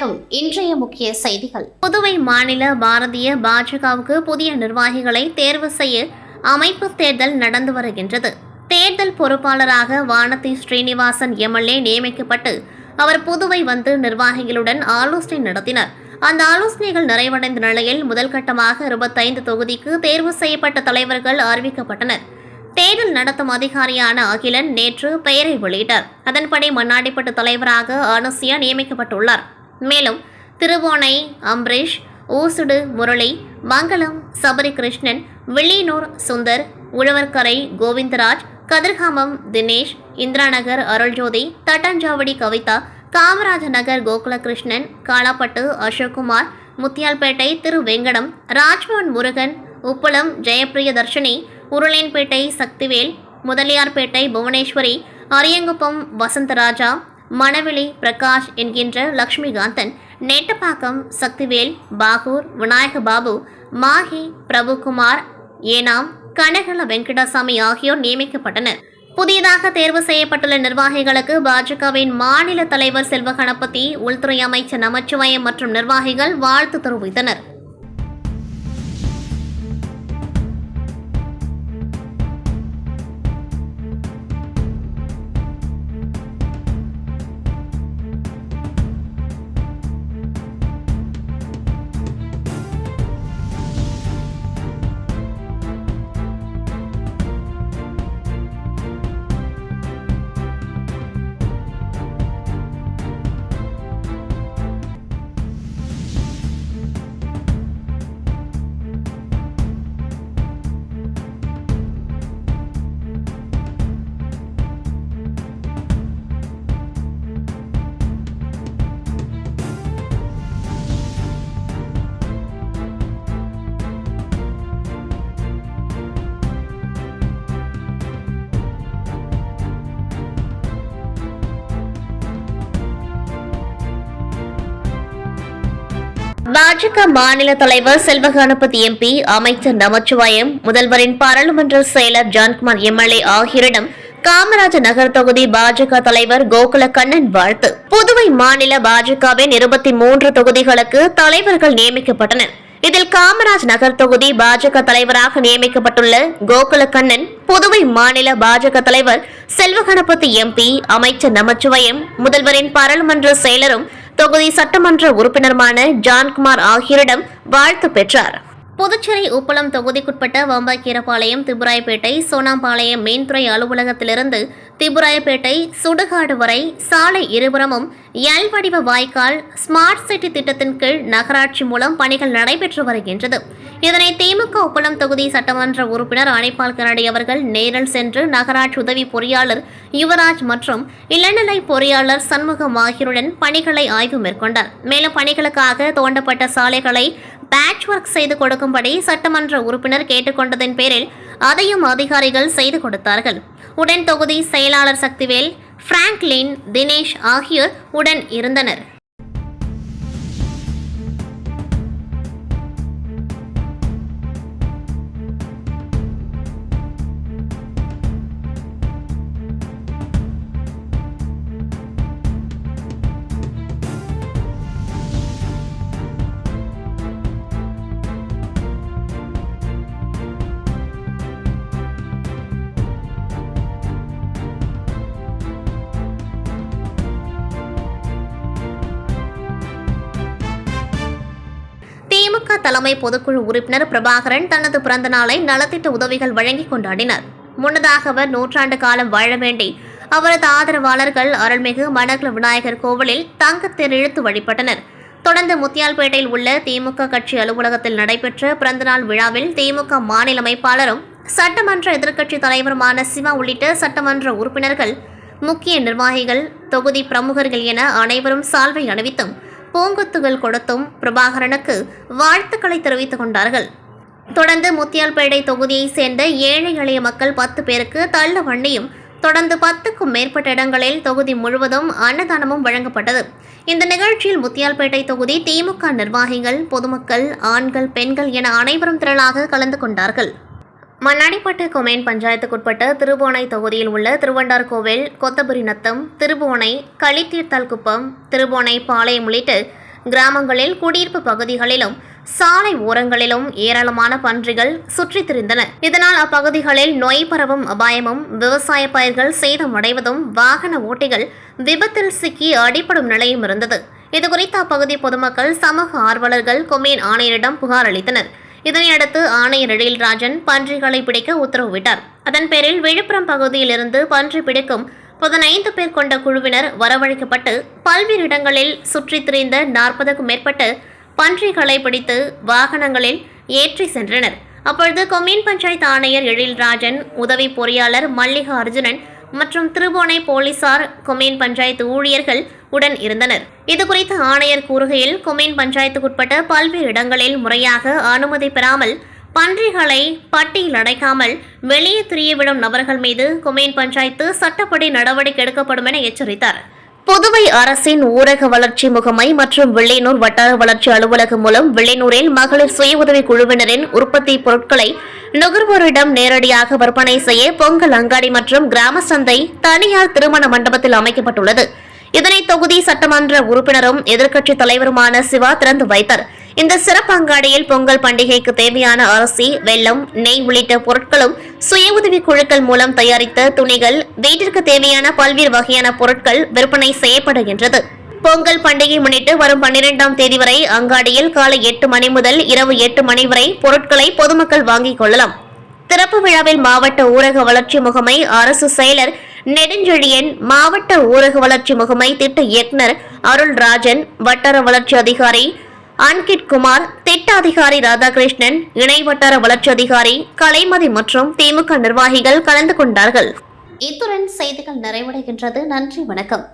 வணக்கம். இன்றைய முக்கிய செய்திகள். புதுவை மாநில பாரதிய பாஜகவுக்கு புதிய நிர்வாகிகளை தேர்வு செய்ய அமைப்பு தேர்தல் நடந்து வருகின்றது. தேர்தல் பொறுப்பாளராக வானதி ஸ்ரீனிவாசன் எம்எல்ஏ நியமிக்கப்பட்டு அவர் புதுவை வந்து நிர்வாகிகளுடன் ஆலோசனை நடத்தினார். அந்த ஆலோசனைகள் நிறைவடைந்த நிலையில் முதல் கட்டமாக 25 தொகுதிக்கு தேர்வு செய்யப்பட்ட தலைவர்கள் அறிவிக்கப்பட்டனர். தேர்தல் நடத்தும் அதிகாரியான அகிலன் நேற்று பெயரை வெளியிட்டார். அதன்படி மண்ணாடிப்பட்டு தலைவராக அனுசியா நியமிக்கப்பட்டுள்ளார். மேலும் திருவோணை அம்பரீஷ், ஊசுடு முரளி, மங்கலம் சபரி கிருஷ்ணன், வில்லியனூர் சுந்தர், உழவர்கரை கோவிந்தராஜ், கதிர்காமம் தினேஷ், இந்திராநகர் அருள்ஜோதி, தட்டாஞ்சாவடி கவிதா, காமராஜ நகர் கோகுலகிருஷ்ணன், காலாப்பட்டு அசோக்குமார், முத்தியால்பேட்டை திரு வெங்கடம், ராஜ்பவன் முருகன், உப்பளம் ஜெயப்பிரிய தர்ஷினி, உருளையன்பேட்டை சக்திவேல், முதலியார்பேட்டை புவனேஸ்வரி, அரியங்குப்பம் வசந்தராஜா, மணவெளி பிரகாஷ் என்கின்ற லட்சுமிகாந்தன், நெட்டப்பாக்கம் சக்திவேல், பாகூர் விநாயகபாபு, மாஹி பிரபுகுமார், ஏனாம் கனகல வெங்கடசாமி ஆகியோர் நியமிக்கப்பட்டனர். புதியதாக தேர்வு செய்யப்பட்டுள்ள நிர்வாகிகளுக்கு பாஜகவின் மாநில தலைவர் செல்வ கணபதி, உள்துறை அமைச்சர் நமச்சிவாயம் மற்றும் நிர்வாகிகள் வாழ்த்து தெரிவித்தனர். பாஜக மாநில தலைவர் செல்வ கணபதி எம்பி, அமைச்சர் நமச்சிவாயம், முதல்வரின் பாராளுமன்ற செயலர் ஜான்குமார் எம்எல்ஏ ஆகியோரிடம் காமராஜ் நகர் தொகுதி பாஜக தலைவர் கோகுல கண்ணன் வாழ்த்து. புதுவை மாநில பாஜகவின் 23 தொகுதிகளுக்கு தலைவர்கள் நியமிக்கப்பட்டனர். இதில் காமராஜ் நகர் தொகுதி பாஜக தலைவராக நியமிக்கப்பட்டுள்ள கோகுல கண்ணன், புதுவை மாநில பாஜக தலைவர் செல்வ கணபதி எம்பி, அமைச்சர் நமச்சிவாயம், முதல்வரின் பாராளுமன்ற செயலரும் தொகுதி சட்டமன்ற உறுப்பினருமான ஜான்குமார் ஆகியோரிடம் வாழ்த்து பெற்றார். புதுச்சேரி உப்பளம் தொகுதிக்குட்பட்ட வம்பாக்கீரபாளையம், திபுராயப்பேட்டை, சோனாம்பாளையம் மீன்துறை அலுவலகத்திலிருந்து திபுராயப்பேட்டை சுடுகாடு வரை சாலை இருபுறமும் எல் வடிவ வாய்க்கால் ஸ்மார்ட் சிட்டி திட்டத்தின் கீழ் நகராட்சி மூலம் பணிகள் நடைபெற்று வருகின்றது. இதனை திமுக உப்பளம் தொகுதி சட்டமன்ற உறுப்பினர் அனிபால் கனடி அவர்கள் நேரில் சென்று நகராட்சி உதவி பொறியாளர் யுவராஜ் மற்றும் இளநிலை பொறியாளர் சண்முகம் ஆகியோருடன் பணிகளை ஆய்வு மேற்கொண்டார். மேலும் பணிகளுக்காக தோண்டப்பட்ட சாலைகளை பேட்ச் ஒர்க் செய்து கொடுக்கும்படி சட்டமன்ற உறுப்பினர் கேட்டுக்கொண்டதன் பேரில் அதையும் அதிகாரிகள் செய்து கொடுத்தார்கள். உடன் தொகுதி செயலாளர் சக்திவேல், பிராங்க்லின், தினேஷ் ஆகியோர் உடன் இருந்தனர். திமுக தலைமை பொதுக்குழு உறுப்பினர் பிரபாகரன் தனது பிறந்த நாளை நலத்திட்ட உதவிகள் வழங்கி கொண்டாடினார். முன்னதாக அவர் 100 ஆண்டு காலம் வாழ வேண்டி அவரது ஆதரவாளர்கள் அருள்மிகு மணக்குள விநாயகர் கோவிலில் தங்கத்தேர் இழுத்து வழிபட்டனர். தொடர்ந்து முத்தியால்பேட்டையில் உள்ள திமுக கட்சி அலுவலகத்தில் நடைபெற்ற பிறந்தநாள் விழாவில் திமுக மாநில அமைப்பாளரும் சட்டமன்ற எதிர்க்கட்சி தலைவருமான சிவா உள்ளிட்ட சட்டமன்ற உறுப்பினர்கள், முக்கிய நிர்வாகிகள், தொகுதி பிரமுகர்கள் என அனைவரும் சால்வை அணிவித்தும் பூங்கொத்துகள் கொடுத்தும் பிரபாகரனுக்கு வாழ்த்துக்களை தெரிவித்துக் கொண்டார்கள். தொடர்ந்து முத்தியால்பேட்டை தொகுதியைச் சேர்ந்த ஏழை எளிய மக்கள் 10 பேருக்கு தள்ள வண்டியும், தொடர்ந்து 10க்கும் மேற்பட்ட இடங்களில் தொகுதி முழுவதும் அன்னதானமும் வழங்கப்பட்டது. இந்த நிகழ்ச்சியில் முத்தியால்பேட்டை தொகுதி திமுக நிர்வாகிகள், பொதுமக்கள், ஆண்கள், பெண்கள் என அனைவரும் திரளாக கலந்து கொண்டார்கள். மண்ணாடிப்பட்டு கொமேன் பஞ்சாயத்துக்குட்பட்ட திருபுவனை தொகுதியில் உள்ள திருவண்டார்கோவில், கொத்தபுரி நத்தம், திருபுவனை, களித்தீர்த்தால் குப்பம், திருபுவனை பாளையம் உள்ளிட்ட கிராமங்களில் குடியிருப்பு பகுதிகளிலும் சாலை ஓரங்களிலும் ஏராளமான பன்றிகள் சுற்றித் திரிந்தன. இதனால் அப்பகுதிகளில் நோய் பரவும் அபாயமும், விவசாய பயிர்கள் சேதமடைவதும், வாகன ஓட்டிகள் விபத்தில் சிக்கி அடிபடும் நிலையும் இருந்தது. இதுகுறித்து அப்பகுதி பொதுமக்கள், சமூக ஆர்வலர்கள் கொம்யூன் ஆணையரிடம் புகார் அளித்தனர். இதனையடுத்து ஆணையர் எழில்ராஜன் பன்றிகளை பிடிக்க உத்தரவிட்டார். அதன் பேரில் விழுப்புரம் பகுதியில் இருந்து பன்றி பிடிக்கும் 15 பேர் கொண்ட குழுவினர் வரவழைக்கப்பட்டு பல்வேறு இடங்களில் சுற்றித் திரிந்த 40க்கும் மேற்பட்ட பன்றிகளை பிடித்து வாகனங்களில் ஏற்றி சென்றனர். அப்பொழுது கொம்யூன் பஞ்சாயத்து ஆணையர் எழில்ராஜன், உதவி பொறியாளர் மல்லிகா அர்ஜுனன் மற்றும் திருபுவனை போலீசார், கொம்யூன் பஞ்சாயத்து ஊழியர்கள் உடன் இருந்தனர். இதுகுறித்து ஆணையர் கூறுகையில், கொம்யூன் பஞ்சாயத்துக்குட்பட்ட பல்வேறு இடங்களில் முறையாக அனுமதி பெறாமல் பன்றிகளை பட்டியில் அடைக்காமல் வெளியே திரியவிடும் நபர்கள் மீது கொம்யூன் பஞ்சாயத்து சட்டப்படி நடவடிக்கை எடுக்கப்படும் என எச்சரித்தார். புதுவை அரசின் ஊரக வளர்ச்சி முகமை மற்றும் வில்லியனூர் வட்டார வளர்ச்சி அலுவலகம் மூலம் வில்லியனூரில் மகளிர் சுய உதவி குழுவினரின் உற்பத்தி பொருட்களை நுகர்வோரிடம் நேரடியாக விற்பனை செய்ய பொங்கல் அங்காடி மற்றும் கிராம சந்தை தனியார் திருமண மண்டபத்தில் அமைக்கப்பட்டுள்ளது. இதனை தொகுதி சட்டமன்ற உறுப்பினரும் எதிர்க்கட்சித் தலைவருமான சிவா திறந்து வைத்தார். இந்த சிறப்பு அங்காடியில் பொங்கல் பண்டிகைக்கு தேவையான அரிசி, வெல்லம், நெய் உள்ளிட்ட பொருட்களும், சுய உதவி குழுக்கள் மூலம் தயாரித்த துணிகள், வீட்டிற்கு தேவையான பல்வேறு வகையான பொருட்கள் விற்பனை செய்யப்படுகின்றது. பொங்கல் பண்டிகை முன்னிட்டு வரும் 12ஆம் தேதி வரை அங்காடியில் காலை 8 மணி முதல் இரவு 8 மணி வரை பொருட்களை பொதுமக்கள் வாங்கிக் கொள்ளலாம். திறப்பு விழாவில் மாவட்ட ஊரக வளர்ச்சி முகமை அரசு செயலர் நெடுஞ்செழியன், மாவட்ட ஊரக வளர்ச்சி முகமை திட்ட இயக்குநர் அருள்ராஜன், வட்டார வளர்ச்சி அதிகாரி அன்கிட் குமார், திட்ட அதிகாரி ராதாகிருஷ்ணன், இணை வட்டார வளர்ச்சி அதிகாரி கலைமதி மற்றும் திமுக நிர்வாகிகள் கலந்து கொண்டார்கள். இத்துடன் செய்திகள் நிறைவடைகின்றது. நன்றி, வணக்கம்.